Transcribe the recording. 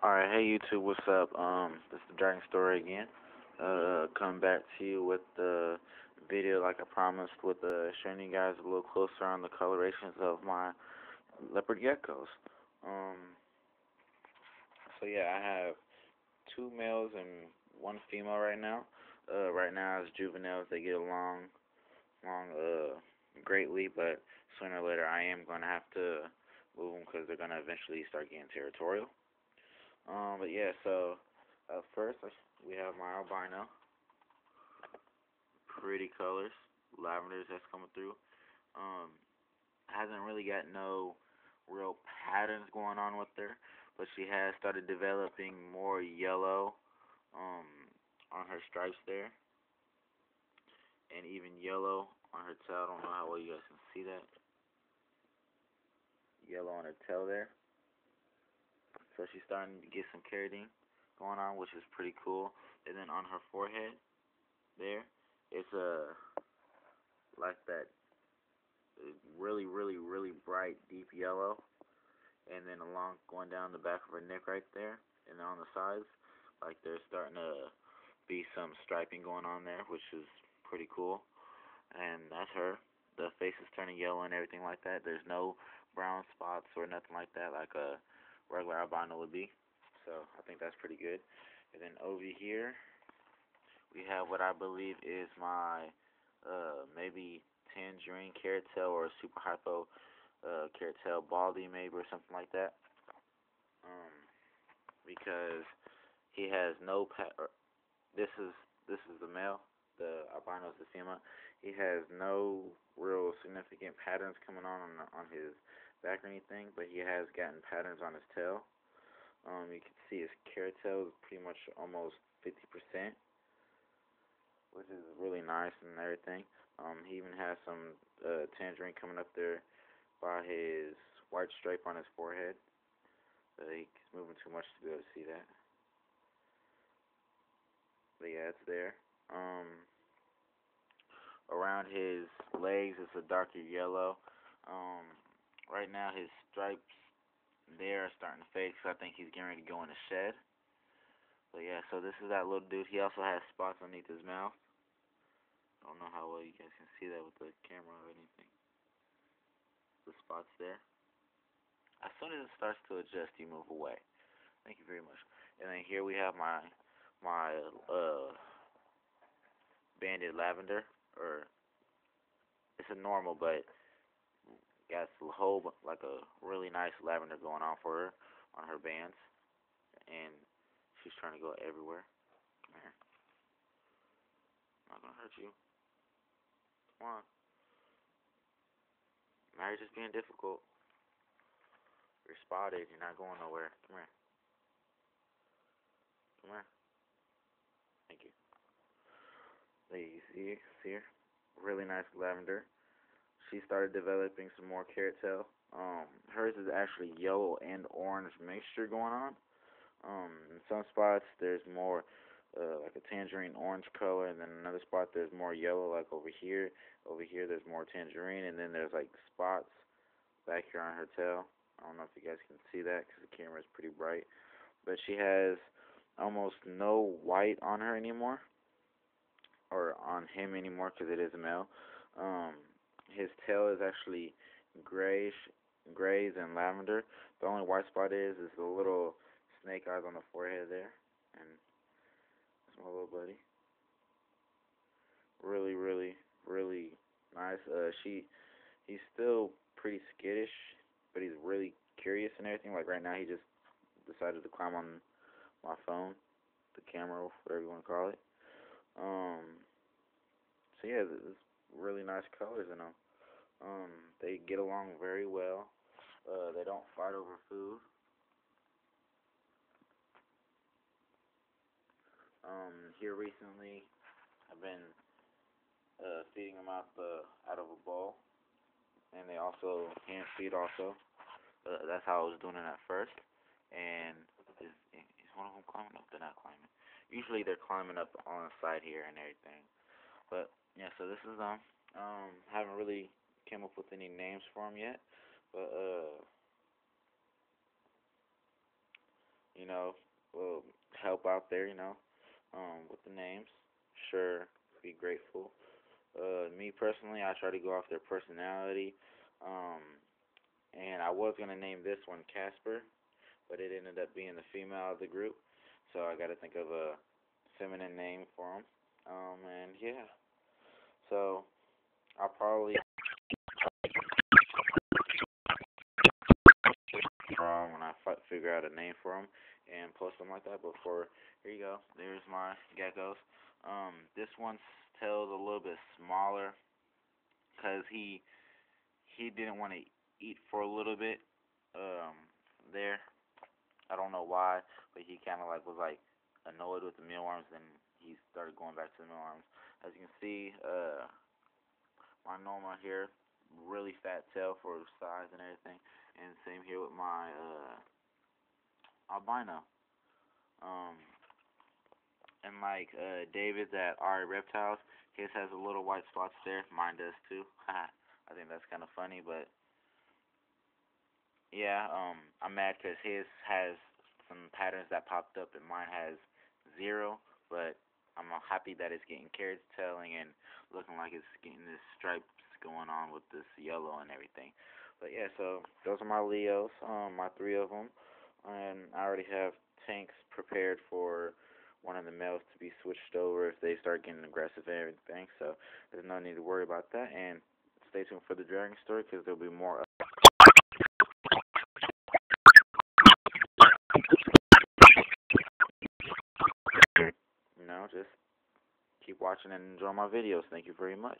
Alright, hey YouTube, what's up? This is the Dragon Story again. Coming back to you with the video like I promised with showing you guys a little closer on the colorations of my leopard geckos. Um, so yeah, I have two males and one female right now. Right now as juveniles, they get along greatly, but sooner or later I am going to have to move them because they're going to eventually start getting territorial. But yeah, so first we have my albino, pretty colors, lavenders that's coming through. Um, hasn't really got no real patterns going on with her, but she has started developing more yellow um, on her stripes there, and even yellow on her tail. I don't know how well you guys can see that. Yellow on her tail there. So she's starting to get some keratin going on, which is pretty cool. And then on her forehead there, it's like that really bright deep yellow, and then along going down the back of her neck right there, and then on the sides, like there's starting to be some striping going on there, which is pretty cool. And that's her. The face is turning yellow and everything like that. There's no brown spots or nothing like that, like a regular albino would be. So I think that's pretty good. And then over here, we have what I believe is my maybe tangerine carrot tail or super hypo carrot tail baldy maybe or something like that. Um, because he has no this is the male, the albino is the female. He has no real significant patterns coming on his back or anything, but he has gotten patterns on his tail. You can see his carrot tail is pretty much almost 50%, which is really nice and everything. He even has some tangerine coming up there by his white stripe on his forehead. He's moving too much to be able to see that. But yeah, it's there. Around his legs, it's a darker yellow. Um, right now, his stripes there are starting to fade because I think he's getting ready to go in the shed. But yeah, so this is that little dude. He also has spots underneath his mouth. I don't know how well you guys can see that with the camera or anything. The spots there. As soon as it starts to adjust, you move away. Thank you very much. And then here we have my banded lavender, or it's a normal, but got a whole like a really nice lavender going on for her on her bands, and she's trying to go everywhere. Come here, I'm not gonna hurt you. Come on. Now you're just being difficult. You're spotted. You're not going nowhere. Come here. Come here. Thank you. There you see her. Really nice lavender. She started developing some more carrot tail. Hers is actually yellow and orange mixture going on. In some spots there's more like a tangerine orange color, and then another spot there's more yellow, like over here. Over here there's more tangerine, and then there's like spots back here on her tail. I don't know if you guys can see that because the camera is pretty bright, but she has almost no white on her anymore, or on him anymore because it is a male. Um, his tail is actually grayish, grays and lavender. The only white spot is the little snake eyes on the forehead there, and that's my little buddy. Really nice. He's still pretty skittish, but he's really curious and everything. Like right now, he just decided to climb on my phone, the camera, whatever you want to call it. Um, so yeah, there's really nice colors in them. They get along very well. They don't fight over food. Here recently, I've been feeding them out of a bowl, and they also hand feed also. That's how I was doing it at first. And is one of them climbing up? They're not climbing. Usually they're climbing up on the side here and everything. But yeah, so this is haven't really came up with any names for them yet. But will help out there, with the names. Sure, be grateful. Me personally, I try to go off their personality. Um, and I was gonna name this one Casper, but it ended up being the female of the group. So I got to think of a feminine name for him. And yeah, so I'll probably when I figure out a name for him and post them like that. But here you go. There's my geckos. This one's tail's a little bit smaller because he didn't want to eat for a little bit. Um, there, I don't know why, but he kind of like was like annoyed with the mealworms, and he started going back to the mealworms. As you can see, my normal here, really fat tail for size and everything, and same here with my albino. Um, and like David's at Ari Reptiles, his has a little white spots there. Mine does too. I think that's kind of funny, but yeah, I'm mad because his has some patterns that popped up and mine has zero. But I'm happy that it's getting carrots tailing and looking like it's getting this stripes going on with this yellow and everything. But yeah, so those are my Leos, my three of them, and I already have tanks prepared for one of the males to be switched over if they start getting aggressive and everything. So there's no need to worry about that. And stay tuned for the dragon story because there'll be more. Just keep watching and enjoy my videos. Thank you very much.